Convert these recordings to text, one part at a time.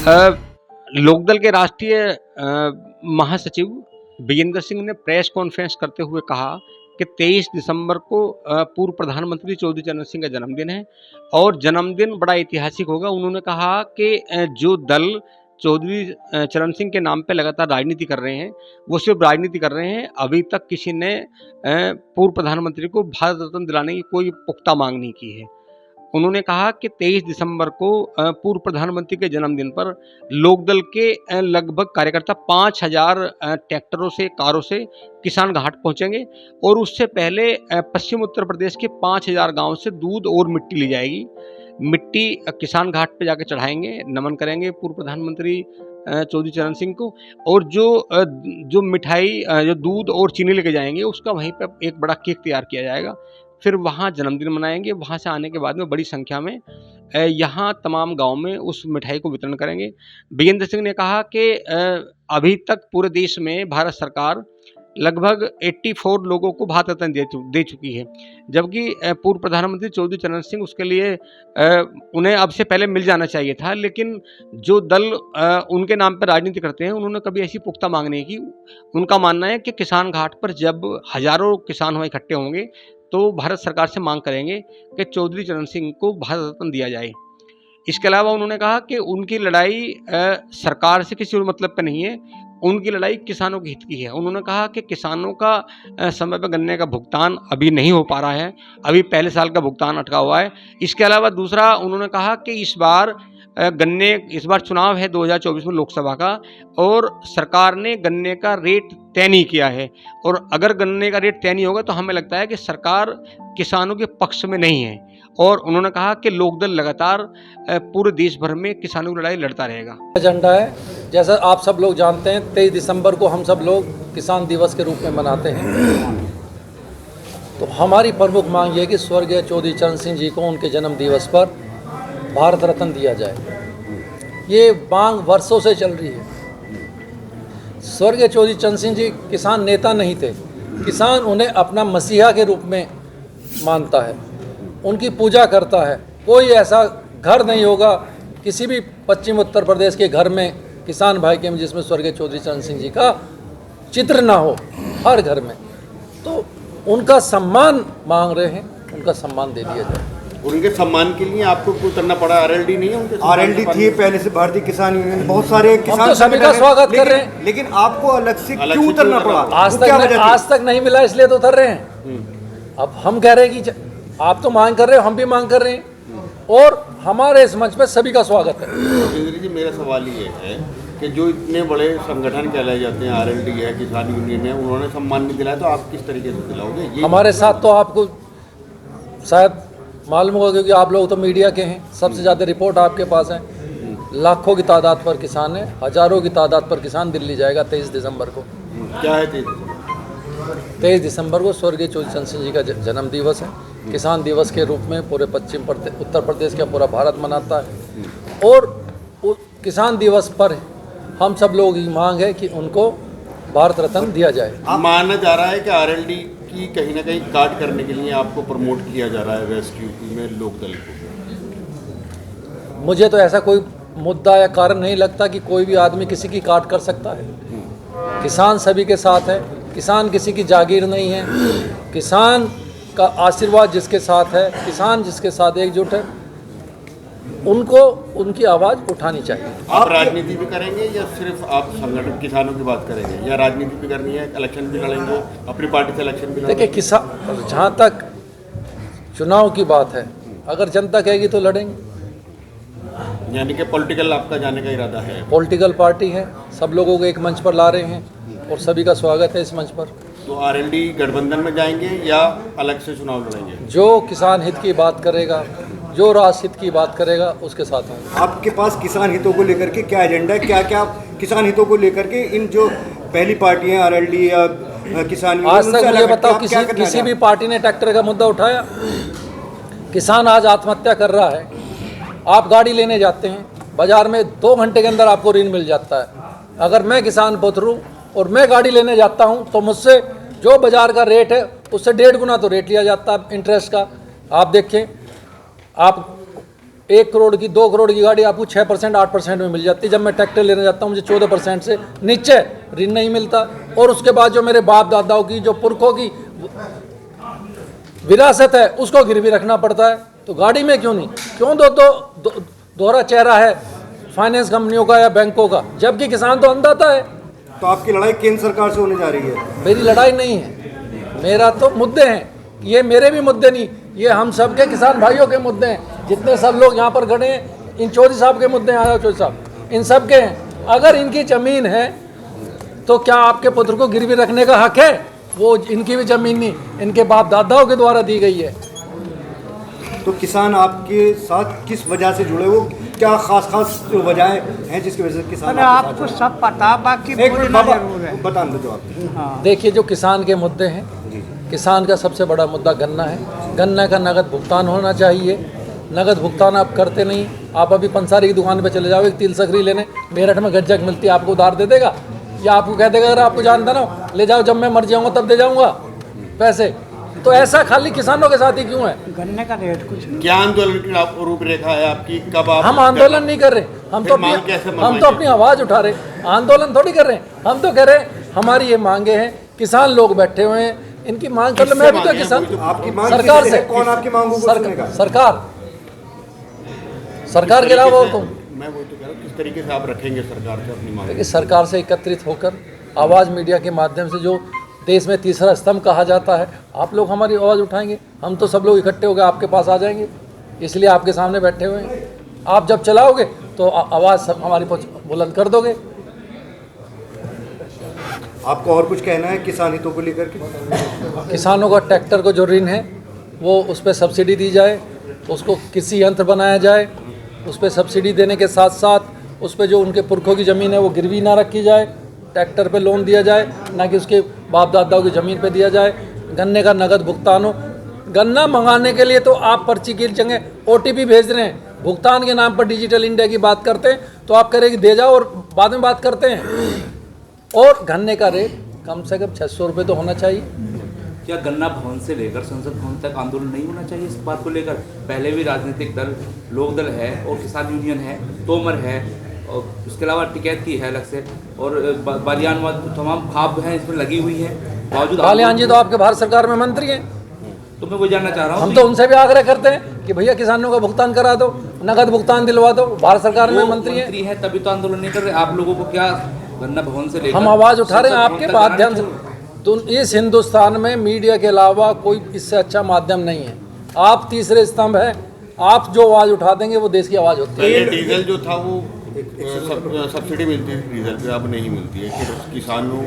लोकदल के राष्ट्रीय महासचिव विजेंद्र सिंह ने प्रेस कॉन्फ्रेंस करते हुए कहा कि 23 दिसंबर को पूर्व प्रधानमंत्री चौधरी चरण सिंह का जन्मदिन है और जन्मदिन बड़ा ऐतिहासिक होगा। उन्होंने कहा कि जो दल चौधरी चरण सिंह के नाम पे लगातार राजनीति कर रहे हैं, वो सिर्फ राजनीति कर रहे हैं। अभी तक किसी ने पूर्व प्रधानमंत्री को भारत रत्न दिलाने की कोई पुख्ता मांग नहीं की है। उन्होंने कहा कि 23 दिसंबर को पूर्व प्रधानमंत्री के जन्मदिन पर लोकदल के लगभग कार्यकर्ता 5000 ट्रैक्टरों से, कारों से किसान घाट पहुंचेंगे और उससे पहले पश्चिम उत्तर प्रदेश के 5000 गांव से दूध और मिट्टी ली जाएगी। मिट्टी किसान घाट पे जाके चढ़ाएंगे, नमन करेंगे पूर्व प्रधानमंत्री चौधरी चरण सिंह को, और जो मिठाई, जो दूध और चीनी लेके जाएंगे उसका वहीं पे एक बड़ा केक तैयार किया जाएगा। फिर वहाँ जन्मदिन मनाएंगे। वहाँ से आने के बाद में बड़ी संख्या में यहाँ तमाम गांव में उस मिठाई को वितरण करेंगे। विजेंद्र सिंह ने कहा कि अभी तक पूरे देश में भारत सरकार लगभग 84 लोगों को भारत रत्न दे चुकी है, जबकि पूर्व प्रधानमंत्री चौधरी चरण सिंह उसके लिए उन्हें अब से पहले मिल जाना चाहिए था, लेकिन जो दल उनके नाम पर राजनीति करते हैं उन्होंने कभी ऐसी पुख्ता मांग नहीं की। उनका मानना है कि किसान घाट पर जब हजारों किसान वहाँ इकट्ठे होंगे तो भारत सरकार से मांग करेंगे कि चौधरी चरण सिंह को भारत रत्न दिया जाए। इसके अलावा उन्होंने कहा कि उनकी लड़ाई सरकार से किसी और मतलब पे नहीं है, उनकी लड़ाई किसानों के हित की है। उन्होंने कहा कि किसानों का समय पर गन्ने का भुगतान अभी नहीं हो पा रहा है, अभी पहले साल का भुगतान अटका हुआ है। इसके अलावा दूसरा उन्होंने कहा कि इस बार चुनाव है 2024 में लोकसभा का, और सरकार ने गन्ने का रेट तय नहीं किया है, और अगर गन्ने का रेट तय नहीं होगा तो हमें लगता है कि सरकार किसानों के पक्ष में नहीं है। और उन्होंने कहा कि लोकदल लगातार पूरे देश भर में किसानों की लड़ाई लड़ता रहेगा। एजेंडा है, जैसा आप सब लोग जानते हैं 23 दिसंबर को हम सब लोग किसान दिवस के रूप में मनाते हैं। तो हमारी प्रमुख मांग ये है कि स्वर्गीय चौधरी चरण सिंह जी को उनके जन्म दिवस पर भारत रत्न दिया जाए। ये मांग वर्षों से चल रही है। स्वर्गीय चौधरी चरण सिंह जी किसान नेता नहीं थे, किसान उन्हें अपना मसीहा के रूप में मानता है, उनकी पूजा करता है। कोई ऐसा घर नहीं होगा किसी भी पश्चिम उत्तर प्रदेश के घर में, किसान भाई के में, जिसमें स्वर्गीय चौधरी चरण सिंह जी का चित्र ना हो, हर घर में। तो उनका सम्मान मांग रहे हैं, उनका सम्मान दे दिया जाए। और उनके सम्मान के लिए आपको क्यों करना पड़ा? आरएलडी नहीं है उनके? आरएलडी थी पहले से, भारतीय किसान यूनियन, बहुत सारे किसान तो सभी का स्वागत कर रहे हैं, लेकिन आपको अलग से क्यों उतरना पड़ा? आज तक नहीं मिला इसलिए तो उतर रहे हैं। अब हम कह रहे हैं कि आप तो मांग कर रहे हो, हम भी मांग कर रहे हैं, और हमारे इस मंच पे सभी का स्वागत है। चौधरी जी, मेरा सवाल ये है कि जो इतने बड़े संगठन कहलाए जाते हैं, आरएलडी है, किसान यूनियन है, उन्होंने सम्मान नहीं दिलाया, तो आप किस तरीके से दिलाओगे? हमारे साथ तो आपको शायद मालूम होगा, क्योंकि आप लोग तो मीडिया के हैं, सबसे ज़्यादा रिपोर्ट आपके पास है। लाखों की तादाद पर किसान है, हजारों की तादाद पर किसान दिल्ली जाएगा 23 दिसंबर को। क्या है 23 दिसंबर को स्वर्गीय चौधरी चरण सिंह जी का जन्म दिवस है। किसान दिवस के रूप में पूरे उत्तर प्रदेश का पूरा भारत मनाता है, और किसान दिवस पर हम सब लोगों की मांग है कि उनको भारत रत्न दिया जाए। माना जा रहा है कि आरएलडी की कहीं ना कहीं काट करने के लिए आपको प्रमोट किया जा रहा है वेस्ट यूपी में लोकदल को। मुझे तो ऐसा कोई मुद्दा या कारण नहीं लगता कि कोई भी आदमी किसी की काट कर सकता है। किसान सभी के साथ है, किसान किसी की जागीर नहीं है। किसान का आशीर्वाद जिसके साथ है, किसान जिसके साथ एकजुट है, उनको उनकी आवाज़ उठानी चाहिए। आप राजनीति भी करेंगे या सिर्फ आप संगठन किसानों की बात करेंगे, या राजनीति भी करनी है, इलेक्शन भी लड़ेंगे, अपनी पार्टी से इलेक्शन भी लड़ेंगे? देखिए, किसान, जहाँ तक चुनाव की बात है, अगर जनता कहेगी तो लड़ेंगे। यानी कि पॉलिटिकल आपका जाने का इरादा है? पॉलिटिकल पार्टी है, सब लोगों को एक मंच पर ला रहे हैं और सभी का स्वागत है इस मंच पर। तो आरएलडी गठबंधन में जाएंगे या अलग से चुनाव लड़ेंगे? जो किसान हित की बात करेगा, जो राष्ट्र हित की बात करेगा, उसके साथ होंगे। आपके पास किसान हितों को लेकर के क्या एजेंडा है? क्या क्या किसान हितों को लेकर के इन जो पहली पार्टियां आरएलडी या किसान यूनियन, आज तक मुझे बताओ किसी भी पार्टी ने ट्रैक्टर का मुद्दा उठाया? किसान आज आत्महत्या कर रहा है। आप गाड़ी लेने जाते हैं बाजार में, 2 घंटे के अंदर आपको ऋण मिल जाता है। अगर मैं किसान पुत्र हूँ और मैं गाड़ी लेने जाता हूँ तो मुझसे जो बाजार का रेट है उससे 1.5 गुना तो रेट लिया जाता है इंटरेस्ट का। आप देखें, आप 1 करोड़ की 2 करोड़ की गाड़ी आपको 6% 8% में मिल जाती है। जब मैं ट्रैक्टर लेने जाता हूँ मुझे 14% से नीचे ऋण नहीं मिलता। और उसके बाद जो मेरे बाप दादाओं की जो पुरखों की विरासत है उसको गिरवी रखना पड़ता है। तो गाड़ी में क्यों नहीं, क्यों दोहरा चेहरा है फाइनेंस कंपनियों का या बैंकों का, जबकि किसान तो अन्नदाता है। तो आपकी लड़ाई केंद्र सरकार से होने जा रही है? मेरी लड़ाई नहीं है, मेरा तो मुद्दे हैं, ये मेरे भी मुद्दे नहीं, ये हम सब के किसान भाइयों के मुद्दे हैं। जितने सब लोग यहाँ पर खड़े हैं, इन चौधरी साहब के मुद्दे हैं, आया चौधरी साहब, इन सब के हैं। अगर इनकी ज़मीन है तो क्या आपके पुत्र को गिरवी रखने का हक है? वो इनकी भी ज़मीन नहीं, इनके बाप दादाओं के द्वारा दी गई है। तो किसान आपके साथ किस वजह से जुड़े, वो क्या खास जो वजह हैं जिसकी वजह से किसान अरे आपको सब पता, बाकी एक मिनट बोलना बाबा जरूर है। बता दो जो आप। हाँ। देखिए, जो किसान के मुद्दे हैं, किसान का सबसे बड़ा मुद्दा गन्ना है। गन्ना का नगद भुगतान होना चाहिए। नगद भुगतान आप करते नहीं। आप अभी पंसारी की दुकान पे चले जाओ, एक तिल सकरी लेने, मेरठ में गज्जक मिलती है, आपको उधार दे देगा या आपको कह देगा अगर आपको जानता ना ले जाओ, जब मैं मर जाऊँगा तब दे जाऊँगा पैसे। तो ऐसा खाली किसानों के साथ ही क्यों है? गन्ने का रेट कुछ नहीं। क्या आंदोलन की रूपरेखा है आपकी? कब आप हम आंदोलन नहीं कर रहे, हम तो अपनी आवाज़ उठा रहे, आंदोलन थोड़ी कर रहे हैं। हम तो कह रहे हैं हमारी ये मांगे हैं, किसान लोग बैठे हुए हैं, इनकी मांग कर लो। मैं भी तो किसान, आपकी मांग सरकार किससे से, है? कौन आपकी मांगों को सुनेगा? सरकार के अलावा और कौन? मैं वही तो कह रहा हूँ, किस तरीके से आप रखेंगे सरकार से अपनी मांग? देखिए, सरकार से एकत्रित होकर आवाज़ मीडिया के माध्यम से, जो देश में तीसरा स्तंभ कहा जाता है, आप लोग हमारी आवाज़ उठाएंगे, हम तो सब लोग इकट्ठे होकर आपके पास आ जाएंगे। इसलिए आपके सामने बैठे हुए हैं। आप जब चलाओगे तो आवाज़ हमारी बुलंद कर दोगे। आपको और कुछ कहना है किसान हितों को लेकर के? किसानों का ट्रैक्टर को जो ऋण है वो उस पर सब्सिडी दी जाए, उसको कृषि यंत्र बनाया जाए, उस पर सब्सिडी देने के साथ साथ उस पर जो उनके पुरखों की ज़मीन है वो गिरवी ना रखी जाए, ट्रैक्टर पे लोन दिया जाए, ना कि उसके बाप दादाओं की ज़मीन पे दिया जाए। गन्ने का नगद भुगतान हो। गन्ना मंगाने के लिए तो आप पर्ची की जगह OTP भेज रहे हैं, भुगतान के नाम पर डिजिटल इंडिया की बात करते हैं, तो आप करेंगे दे जाओ और बाद में बात करते हैं। और गन्ने का रेट कम से कम 600 रुपये तो होना चाहिए। क्या गन्ना भवन से लेकर संसद भवन तक आंदोलन नहीं होना चाहिए इस बात को लेकर? पहले भी राजनीतिक दल, लोक दल है और किसान यूनियन है, तोमर है, और उसके अलावा टिकैत की है अलग से, और बालियान तमाम खाप हैं इसमें लगी हुई है। बावजूद बालियान जी तो आपके भारत सरकार में मंत्री हैं। तो मैं वो जानना चाह रहा हूँ, हम तो उनसे भी आग्रह करते हैं कि भैया किसानों का भुगतान करा दो, नगद भुगतान दिलवा दो। भारत सरकार में मंत्री है तभी तो आंदोलन नहीं कर रहे। आप लोगों को क्या गन्ना भवन से लेकर हम आवाज़ उठा रहे हैं आपके माध्यम से। तो इस हिंदुस्तान में मीडिया के अलावा कोई इससे अच्छा माध्यम नहीं है। आप तीसरे स्तंभ हैं, आप जो आवाज़ उठा देंगे वो देश की आवाज़ होती है। पहले डीजल जो था वो सब्सिडी मिलती थी डीजल पे, अब नहीं मिलती है। फिर किसानों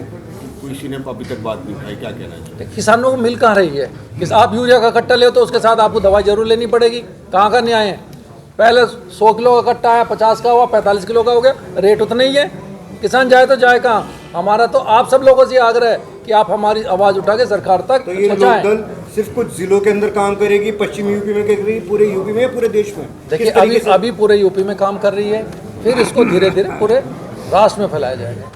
किसी ने अभी तक बात नहीं उठाई, क्या कहना चाहिए? किसानों को मिल कहाँ रही है? आप यूरिया का कट्टा ले तो उसके साथ आपको दवाई जरूर लेनी पड़ेगी। कहाँ का न्याय है? पहले 100 किलो का कट्टा आया, 50 का हुआ, 45 किलो का हो गया, रेट उतना ही है। किसान जाए तो जाए कहाँ? हमारा तो आप सब लोगों से आग्रह है कि आप हमारी आवाज़ उठा के सरकार तक तो ये पहुँचाएं। लोकदल सिर्फ कुछ जिलों के अंदर काम करेगी, पश्चिमी यूपी में करेगी, पूरे यूपी में या पूरे देश में? देखिए, अभी पूरे यूपी में काम कर रही है, फिर इसको धीरे धीरे पूरे राष्ट्र में फैलाया जाएगा।